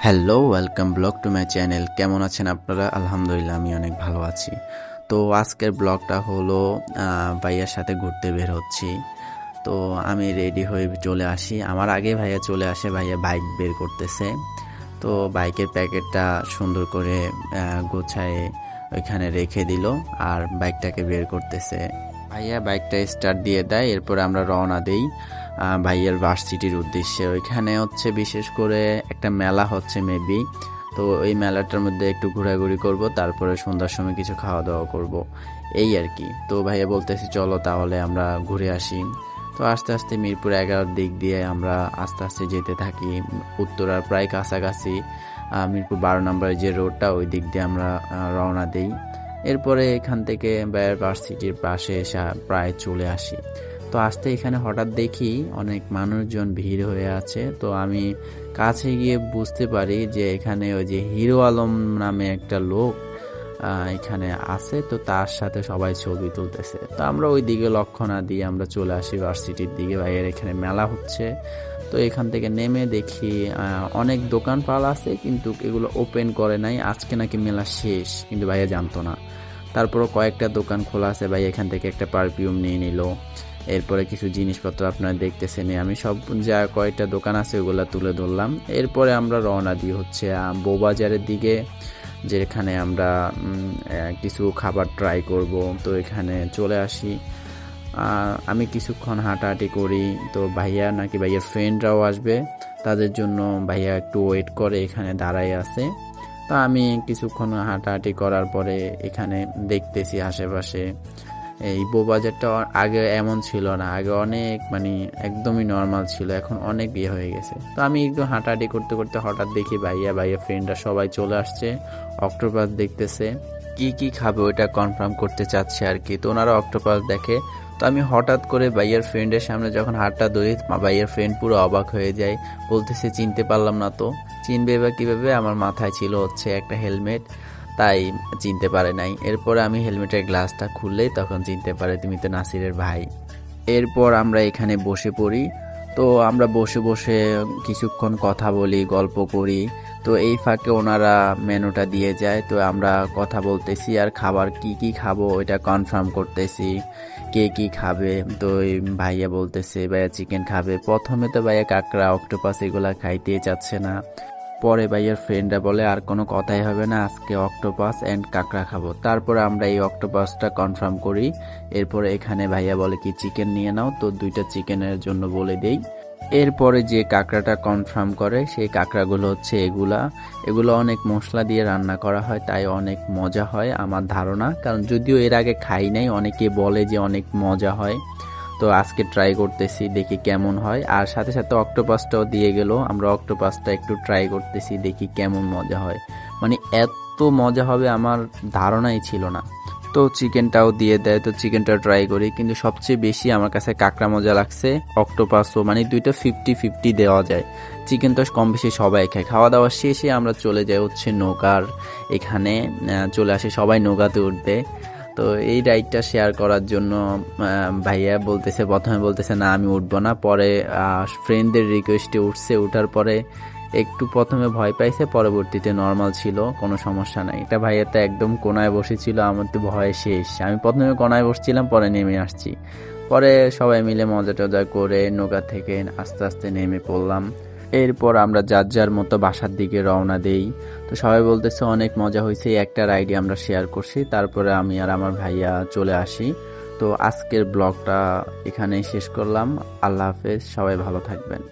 Hello, welcome blog to my channel. কেমন আছেন আপনারা? আলহামদুলিল্লাহ, আমি অনেক ভালো আছি। তো আজকের ব্লগটা হলো ভাইয়ার সাথে ঘুরতে বের হচ্ছি। তো আমি রেডি হয়ে চলে আসি। আমার আগে ভাইয়া চলে আসে, ভাইয়া বাইক বের করতেছে। তো বাইকের প্যাকেটটা সুন্দর করে গোছায়ে ওইখানে রেখে দিল আর বাইকটাকে বের করতেছে। ভাইয়া বাইকটা স্টার্ট দিয়ে দেয়, এরপর আমরা রওনা দেই ভাইয়ের ভার্সিটির উদ্দেশ্যে। ওইখানে হচ্ছে বিশেষ করে একটা মেলা হচ্ছে মেবি। তো ওই মেলাটার মধ্যে একটু ঘোরাঘুরি করব, তারপরে সন্ধ্যার সময় কিছু খাওয়া দাওয়া করব, এই আর কি। তো ভাইয়া বলতেছি চলো তাহলে আমরা ঘুরে আসি। তো আস্তে আস্তে মিরপুর 11 দিক দিয়ে আমরা আস্তে আস্তে যেতে থাকি। উত্তরার প্রায় কাছাকাছি মিরপুর 12 নম্বরের যে রোডটা, ওই দিক দিয়ে আমরা রওনা দেই। এরপরে এখান থেকে ভাইয়ের ভার্সিটির পাশে এসে প্রায় চলে আসি। তো আসতে এখানে হঠাৎ দেখি অনেক মানুষজন ভিড় হয়ে আছে। তো আমি কাছে গিয়ে বুঝতে পারি যে এখানে ওই যে হিরো আলম নামে একটা লোক এখানে আছে। তো তার সাথে সবাই ছবি তুলতেছে। তো আমরা ওই দিকে লক্ষ্য না দিয়ে আমরা চলে আসি ভার্সিটির দিকে। ভাইয়ের এখানে মেলা হচ্ছে। তো এখান থেকে নেমে দেখি অনেক দোকানপাল আছে, কিন্তু এগুলো ওপেন করে নাই। আজকে নাকি মেলা শেষ, কিন্তু ভাইয়া জানতো না। তারপরও কয়েকটা দোকান খোলা আছে, ভাই এখান থেকে একটা পারফিউম নিয়ে নিল। এরপরে কিছু জিনিসপত্র আপনারা দেখতেছেন, আমি সব যা কয়েকটা দোকান আছে ওগুলো তুলে ধরলাম। এরপরে আমরা রওনা দিই হচ্ছে বউবাজারের দিকে, যেখানে আমরা কিছু খাবার ট্রাই করব। তো এখানে চলে আসি। আমি কিছুক্ষণ হাঁটাহাঁটি করি। তো ভাইয়া নাকি ভাইয়ার ফ্রেন্ডরাও আসবে, তাদের জন্য ভাইয়া একটু ওয়েট করে এখানে দাঁড়াই আছে। তো আমি কিছুক্ষণ হাঁটাহাঁটি করার পরে এখানে দেখতেছি আশেপাশে এই বউবাজারটা আগে এমন ছিল না। আগে অনেক একদমই নর্মাল ছিল, এখন অনেক ইয়ে হয়ে গেছে। তো আমি একটু হাঁটাহাঁটি করতে করতে হঠাৎ দেখি ভাইয়া ফ্রেন্ডরা সবাই চলে আসছে, অক্টোপাস দেখতেছে। কি কি খাবে ওইটা কনফার্ম করতে চাচ্ছে আর কি। তো ওনারা অক্টোপাস দেখে। তো আমি হঠাৎ করে ভাইয়ার ফ্রেন্ডের সামনে যখন হাতটা ধরি, ভাইয়ার ফ্রেন্ড পুরো অবাক হয়ে যায়, বলতেছে চিনতে পারলাম না। তো চিনবে বা কীভাবে? আমার মাথায় ছিল হচ্ছে একটা হেলমেট, তাই চিনতে পারে নাই। এরপরে আমি হেলমেটের গ্লাসটা খুললেই তখন চিনতে পারে, তুমি তো নাসিরের ভাই। এরপর আমরা এখানে বসে পড়ি। তো আমরা বসে বসে কিছুক্ষণ কথা বলি, গল্প করি। তো এই ফাঁকে ওনারা মেনুটা দিয়ে যায়। তো আমরা কথা বলতেছি আর খাবার কি কি খাবো ওইটা কনফার্ম করতেছি, কে কি খাবে। তো এই ভাইয়া বলতেছে ভাইয়া চিকেন খাবে। প্রথমে তো ভাইয়া কাঁকড়া, অক্টোপাস এগুলা খাইতেই চাচ্ছে না। পরে ভাইয়ার ফ্রেন্ডরা বলে আর কোনো কথাই হবে না, আজকে অক্টোপাস অ্যান্ড কাঁকড়া খাবো। তারপরে আমরা এই অক্টোপাসটা কনফার্ম করি। এরপরে এখানে ভাইয়া বলে কি চিকেন নিয়ে নাও, তো 2টা চিকেনের জন্য বলে দেই। এরপরে যে কাঁকড়াটা কনফার্ম করে, সেই কাঁকড়াগুলো হচ্ছে এগুলো অনেক মশলা দিয়ে রান্না করা হয়, তাই অনেক মজা হয় আমার ধারণা। কারণ যদিও এর আগে খাই নাই, অনেকে বলে যে অনেক মজা হয়। তো আজকে ট্রাই করতেছি, দেখি কেমন হয়। আর সাথে সাথে অক্টোপাসটাও দিয়ে গেল, আমরা অক্টোপাসটা একটু ট্রাই করতেছি, দেখি কেমন মজা হয়। এত মজা হবে আমার ধারণাই ছিল না। তো চিকেনটাও দিয়ে দেয়, তো চিকেনটা ট্রাই করি। কিন্তু সবচেয়ে বেশি আমার কাছে কাঁকড়া মজা লাগছে, অক্টোপাসও 2টা 50-50 দেওয়া যায়। চিকেন তো কম বেশি সবাই খায়। খাওয়া দাওয়া শেষে আমরা চলে যাই হচ্ছে নৌকার এখানে, চলে আসি সবাই নৌকাতে উঠবে। তো এই রাইডটা শেয়ার করার জন্য ভাইয়া প্রথমে বলতেছে না আমি উঠবো না। পরে ফ্রেন্ডদের রিকোয়েস্টে উঠছে। উঠার পরে একটু প্রথমে ভয় পাইছে, পরবর্তীতে নর্মাল ছিল, কোনো সমস্যা নাই। এটা ভাইয়া তো একদম কোনায় বসেছিল, আমার তো ভয় শেষ। আমি প্রথমে কোনায় বসছিলাম, পরে নেমে আসছি। পরে সবাই মিলে মজা টজা করে নৌকা থেকে আস্তে আস্তে নেমে পড়লাম। এরপর আমরা যার যার মতো বাসার দিকে রওনা দেই। তো সবাই বলতেছে অনেক মজা হয়েছে, একটা রাইডে আমরা শেয়ার করছি। তারপরে আমি আর আমার ভাইয়া চলে আসি। তো আজকের ব্লগটা এখানেই শেষ করলাম। আল্লাহ হাফেজ, সবাই ভালো থাকবেন।